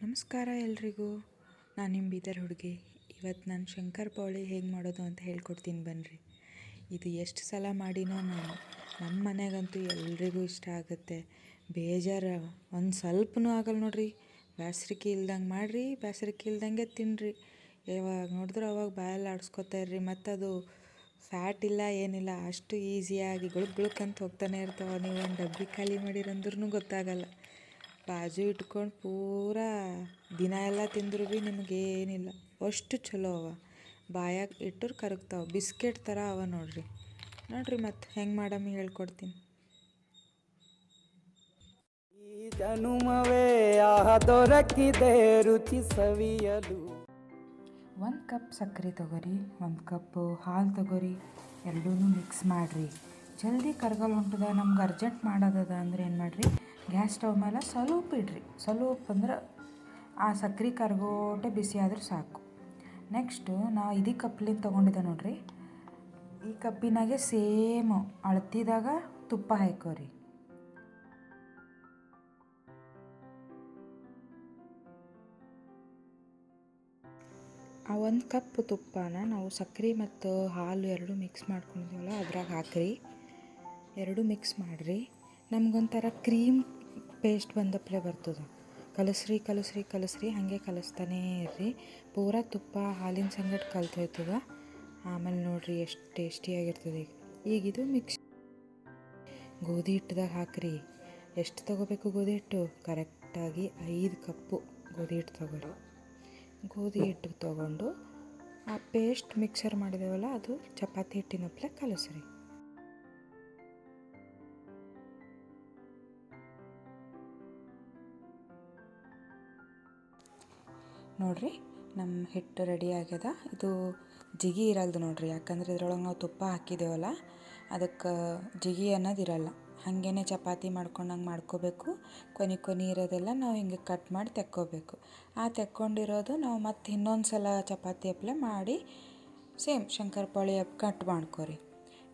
ನಮಸ್ಕಾರ ಎಲ್ರಿಗೂ. ನಾನು ನಿಮ್ಮ ಬೀದರ್ ಹುಡುಗಿ. ಇವತ್ತು ನಾನು ಶಂಕರಪೋಳಿ ಹೇಗೆ ಮಾಡೋದು ಅಂತ ಹೇಳ್ಕೊಡ್ತೀನಿ ಬನ್ನಿರಿ. ಇದು ಎಷ್ಟು ಸಲ ಮಾಡಿನೋ ನಾನು. ನಮ್ಮ ಮನೆಗಂತೂ ಎಲ್ರಿಗೂ ಇಷ್ಟ ಆಗುತ್ತೆ. ಬೇಜಾರು ಒಂದು ಸ್ವಲ್ಪನೂ ಆಗಲ್ಲ ನೋಡ್ರಿ. ಬ್ಯಾಸ್ರಿಕೆ ಇಲ್ದಂಗೆ ಮಾಡಿರಿ, ಬ್ಯಾಸ್ರಿಕೆ ಇಲ್ದಂಗೆ ತಿನ್ನಿರಿ. ಯಾವಾಗ ನೋಡಿದ್ರು ಅವಾಗ ಬಾಯಲ್ಲಿ ಆಡಿಸ್ಕೊತಾ ಇರ್ರಿ. ಮತ್ತು ಅದು ಫ್ಯಾಟ್ ಇಲ್ಲ ಏನಿಲ್ಲ, ಅಷ್ಟು ಈಸಿಯಾಗಿ ಗುಳುಕ್ ಅಂತ ಹೋಗ್ತಾನೆ ಇರ್ತಾವೆ. ನೀವು ಒಂದು ಡಬ್ಬಿ ಖಾಲಿ ಮಾಡಿರಂದ್ರೂ ಗೊತ್ತಾಗಲ್ಲ. ಬಾಜು ಇಟ್ಕೊಂಡು ಪೂರಾ ದಿನ ಎಲ್ಲ ತಿಂದರೂ ಭೀ ನಿಮಗೇನಿಲ್ಲ, ಅಷ್ಟು ಚಲೋ ಅವ. ಬಾಯಾಗ ಇಟ್ಟರು ಕರಗ್ತಾವೆ, ಬಿಸ್ಕೆಟ್ ಥರ ಅವ ನೋಡ್ರಿ. ಮತ್ತು ಹೆಂಗೆ ಮಾಡಮ್ಮಿ ಹೇಳ್ಕೊಡ್ತೀನಿ. ಈ ಜನುಮವೇ ದೊರಕಿದೆ ರುಚಿ ಸವಿಯಲು. 1 ಕಪ್ ಸಕ್ಕರೆ ತೊಗೊರಿ, 1 ಕಪ್ ಹಾಲು ತೊಗೊರಿ, ಎರಡೂ ಮಿಕ್ಸ್ ಮಾಡಿರಿ. ಜಲ್ದಿ ಕರ್ಗಲ್ ಹೊಂಟದ, ನಮ್ಗೆ ಅರ್ಜೆಂಟ್ ಮಾಡೋದದ ಅಂದ್ರೆ ಏನು ಮಾಡಿರಿ, ಗ್ಯಾಸ್ ಸ್ಟವ್ ಮೇಲೆ ಸ್ವಲ್ಪ ಇಡ್ರಿ. ಸ್ವಲ್ಪ ಅಂದ್ರೆ ಆ ಸಕ್ಕರೆ ಕರ್ಗೋಟೆ ಬಿಸಿ ಆದ್ರೆ ಸಾಕು. ನೆಕ್ಸ್ಟು ನಾವು ಇದೇ ಕಪ್ಲಿಂದ ತೊಗೊಂಡಿದ್ದೆ ನೋಡ್ರಿ. ಈ ಕಪ್ಪಿನಾಗೆ ಸೇಮ್ ಅಳತಿದಾಗ ತುಪ್ಪ ಹಾಕೋರಿ. ಆ 1 ಕಪ್ ತುಪ್ಪನ ನಾವು ಸಕ್ಕರೆ ಮತ್ತು ಹಾಲು ಎರಡೂ ಮಿಕ್ಸ್ ಮಾಡ್ಕೊಂಡಿದ್ದೀವಲ್ಲ ಅದ್ರಾಗ ಹಾಕಿರಿ. ಎರಡೂ ಮಿಕ್ಸ್ ಮಾಡಿರಿ. ನಮಗೊಂಥರ ಕ್ರೀಮ್ ಪೇಸ್ಟ್ ಬಂದಪ್ಲೆ ಬರ್ತದೆ. ಕಲಸ್ರಿ ಹಾಗೆ ಕಲಿಸ್ತಾನೇ ಇರ್ರಿ. ಪೂರಾ ತುಪ್ಪ ಹಾಲಿನ ಸಂಗಟ ಕಲ್ತೋಯ್ತದ. ಆಮೇಲೆ ನೋಡಿರಿ ಎಷ್ಟು ಟೇಸ್ಟಿಯಾಗಿರ್ತದೆ. ಈಗ ಇದು ಮಿಕ್ಸ್ ಗೋಧಿ ಹಿಟ್ಟದಾಗ ಹಾಕಿರಿ. ಎಷ್ಟು ತೊಗೋಬೇಕು ಗೋಧಿ ಹಿಟ್ಟು? ಕರೆಕ್ಟಾಗಿ 5 ಕಪ್ಪು ಗೋಧಿ ಹಿಟ್ಟು ತೊಗೊರಿ. ಗೋಧಿ ಹಿಟ್ಟು ತೊಗೊಂಡು ಆ ಪೇಸ್ಟ್ ಮಿಕ್ಸರ್ ಮಾಡಿದೇವಲ್ಲ ಅದು ಚಪಾತಿ ಹಿಟ್ಟಿನಪ್ಲೆ ಕಲಸ್ರಿ. ನೋಡಿರಿ ನಮ್ಮ ಹಿಟ್ಟು ರೆಡಿ ಆಗ್ಯದ. ಇದು ಜಿಗಿ ಇರಲ್ದು ನೋಡಿರಿ, ಯಾಕಂದ್ರೆ ಇದ್ರೊಳಗೆ ನಾವು ತುಪ್ಪ ಹಾಕಿದ್ದೇವಲ್ಲ, ಅದಕ್ಕೆ ಜಿಗಿ ಅನ್ನೋದು ಇರಲ್ಲ. ಹಾಗೇ ಚಪಾತಿ ಮಾಡ್ಕೊಂಡಂಗೆ ಮಾಡ್ಕೋಬೇಕು. ಕೊನೆ ಇರೋದೆಲ್ಲ ನಾವು ಹಿಂಗೆ ಕಟ್ ಮಾಡಿ ತೆಕ್ಕೋಬೇಕು. ಆ ತೆಕ್ಕೊಂಡಿರೋದು ನಾವು ಮತ್ತೆ ಇನ್ನೊಂದು ಸಲ ಚಪಾತಿ ಅಪ್ಲೆ ಮಾಡಿ ಸೇಮ್ ಶಂಕರಪೋಳಿ ಕಟ್ ಮಾಡ್ಕೊರಿ.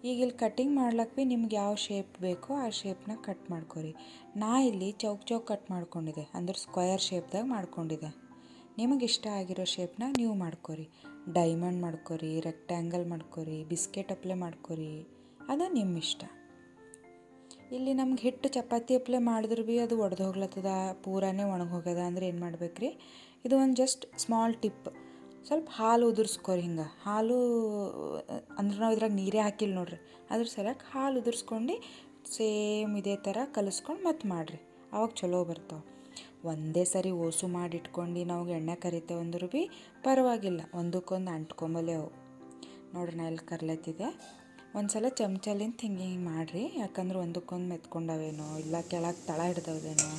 ಈಗ ಇಲ್ಲಿ ಕಟ್ಟಿಂಗ್ ಮಾಡ್ಲಿಕ್ಕೆ ಭೀ ನಿಮ್ಗೆ ಯಾವ ಶೇಪ್ ಬೇಕೋ ಆ ಶೇಪ್ನ ಕಟ್ ಮಾಡ್ಕೊರಿ. ನಾ ಇಲ್ಲಿ ಚೌಕ್ ಕಟ್ ಮಾಡ್ಕೊಂಡಿದ್ದೆ, ಅಂದ್ರೆ ಸ್ಕ್ವೇರ್ ಶೇಪ್ದಾಗ ಮಾಡ್ಕೊಂಡಿದ್ದೆ. ನಿಮಗೆ ಇಷ್ಟ ಆಗಿರೋ ಶೇಪ್ನ ನೀವು ಮಾಡ್ಕೊರಿ. ಡೈಮಂಡ್ ಮಾಡ್ಕೊರಿ, ರೆಕ್ಟ್ಯಾಂಗಲ್ ಮಾಡ್ಕೊರಿ, ಬಿಸ್ಕೆಟ್ ಅಪ್ಲೆ ಮಾಡ್ಕೊರಿ, ಅದು ನಿಮ್ಮ ಇಷ್ಟ. ಇಲ್ಲಿ ನಮ್ಗೆ ಹಿಟ್ಟು ಚಪಾತಿ ಅಪ್ಲೆ ಮಾಡಿದ್ರೆ ಭೀ ಅದು ಒಡೆದು ಹೋಗ್ಲತ್ತದ, ಪೂರಾನೇ ಒಣಗಿ ಹೋಗ್ಯದ ಅಂದ್ರೆ ಏನು ಮಾಡ್ಬೇಕ್ರಿ, ಇದು ಒಂದು ಜಸ್ಟ್ ಸ್ಮಾಲ್ ಟಿಪ್. ಸ್ವಲ್ಪ ಹಾಲು ಉದುರಿಸ್ಕೊರಿ. ಹಿಂಗೆ ಹಾಲು ಅಂದ್ರೆ ನಾವು ಇದ್ರಾಗ ನೀರೇ ಹಾಕಿಲ್ಲ ನೋಡ್ರಿ, ಅದ್ರ ಸಲಕ್ಕೆ ಹಾಲು ಉದುರಿಸ್ಕೊಂಡು ಸೇಮ್ ಇದೇ ಥರ ಕಲಿಸ್ಕೊಂಡು ಮತ್ತೆ ಮಾಡಿರಿ. ಅವಾಗ ಚಲೋ ಬರ್ತಾವೆ. ಒಂದೇ ಸರಿ ಓಸು ಮಾಡಿ ಇಟ್ಕೊಂಡು ನಾವು ಎಣ್ಣೆ ಕರಿತೇವೆ ಅಂದ್ರೂ ಭೀ ಪರವಾಗಿಲ್ಲ, ಒಂದಕ್ಕೊಂದು ಅಂಟ್ಕೊಂಬಲೆ ಅವು. ನೋಡ್ರಿ ನಾ ಇಲ್ಲಿ ಕರ್ಲತ್ತಿದೆ. ಒಂದು ಸಲ ಚಮಚಲಿಂತ ಹಿಂಗೆ ಮಾಡಿರಿ, ಯಾಕಂದ್ರೆ ಒಂದಕ್ಕೊಂದು ಮೆತ್ಕೊಂಡವೇನೋ ಇಲ್ಲ ಕೆಳಗೆ ತಳ ಹಿಡ್ದವೇನೋ,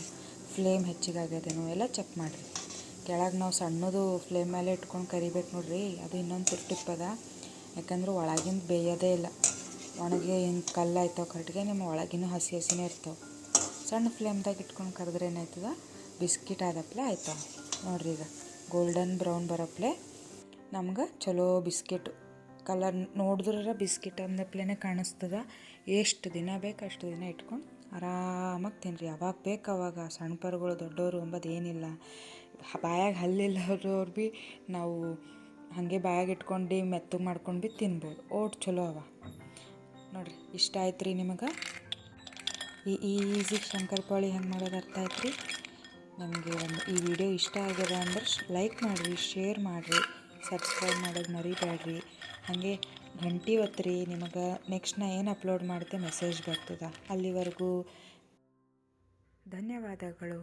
ಫ್ಲೇಮ್ ಹೆಚ್ಚಿಗಾಗ್ಯದೇನೋ ಎಲ್ಲ ಚೆಕ್ ಮಾಡಿರಿ. ಕೆಳಗೆ ನಾವು ಸಣ್ಣದು ಫ್ಲೇಮ್ ಮೇಲೆ ಇಟ್ಕೊಂಡು ಕರಿಬೇಕು ನೋಡ್ರಿ, ಅದು ಇನ್ನೊಂದು ಟಿಪ್ಪದ. ಯಾಕಂದ್ರೆ ಒಳಗಿಂದ ಬೇಯೋದೇ ಇಲ್ಲ, ಒಣಗಿ ಹಿಂಗೆ ಕಲ್ಲಾಯ್ತಾವೆ ಕರೆಕ್ಟ್ಗೆ, ನಿಮ್ಮ ಒಳಗಿನೂ ಹಸಿನೇ ಇರ್ತಾವೆ. ಸಣ್ಣ ಫ್ಲೇಮ್ದಾಗ ಇಟ್ಕೊಂಡು ಕರೆದ್ರೆ ಏನಾಯ್ತದ, ಬಿಸ್ಕಿಟ್ ಆದಪ್ಲೆ ಆಯ್ತಾವೆ ನೋಡ್ರಿ. ಈಗ ಗೋಲ್ಡನ್ ಬ್ರೌನ್ ಬರೋಪ್ಲೆ ನಮ್ಗೆ ಚಲೋ ಬಿಸ್ಕಿಟ್ ಕಲರ್ ನೋಡಿದ್ರೆ ಬಿಸ್ಕಿಟ್ ಅಂದಪ್ಲೇ ಕಾಣಿಸ್ತದ. ಎಷ್ಟು ದಿನ ಬೇಕು ಅಷ್ಟು ದಿನ ಇಟ್ಕೊಂಡು ಆರಾಮಾಗಿ ತಿನ್ನಿರಿ. ಯಾವಾಗ ಬೇಕು ಅವಾಗ. ಸಣ್ಣ ಪರ್ಗಳು ದೊಡ್ಡವರು ಅಂಬೋದು ಏನಿಲ್ಲ. ಬಾಯಾಗ ಹಲ್ಲಿಲ್ಲವ್ರು ಭೀ ನಾವು ಹಾಗೆ ಬಾಯಾಗ ಇಟ್ಕೊಂಡು ಮೆತ್ತಗೆ ಮಾಡ್ಕೊಂಡು ಭೀ ತಿನ್ಬೋದು. ಓಟ್ ಚಲೋ ಅವ ನೋಡಿರಿ. ಇಷ್ಟ ಆಯ್ತು ರೀ ನಿಮಗೆ ಈಸಿ ಶಂಕರಪೋಳಿ ಹೆಂಗೆ ಮಾಡೋದು ಅರ್ಥ ಆಯ್ತು ರೀ. ನಮಗೆ ಈ ವಿಡಿಯೋ ಇಷ್ಟ ಆಗ್ಯದ ಅಂದ್ರೆ ಲೈಕ್ ಮಾಡಿರಿ, ಶೇರ್ ಮಾಡಿರಿ, ಸಬ್ಸ್ಕ್ರೈಬ್ ಮಾಡೋದು ಮರಿಬೇಡ್ರಿ. ಹಾಗೆ ಗಂಟೆ ಒತ್ತಿರಿ. ನಿಮಗೆ ನೆಕ್ಸ್ಟ್ ನಾ ಏನು ಅಪ್ಲೋಡ್ ಮಾಡ್ತೆ ಮೆಸೇಜ್ ಬರ್ತದ. ಅಲ್ಲಿವರೆಗೂ ಧನ್ಯವಾದಗಳು.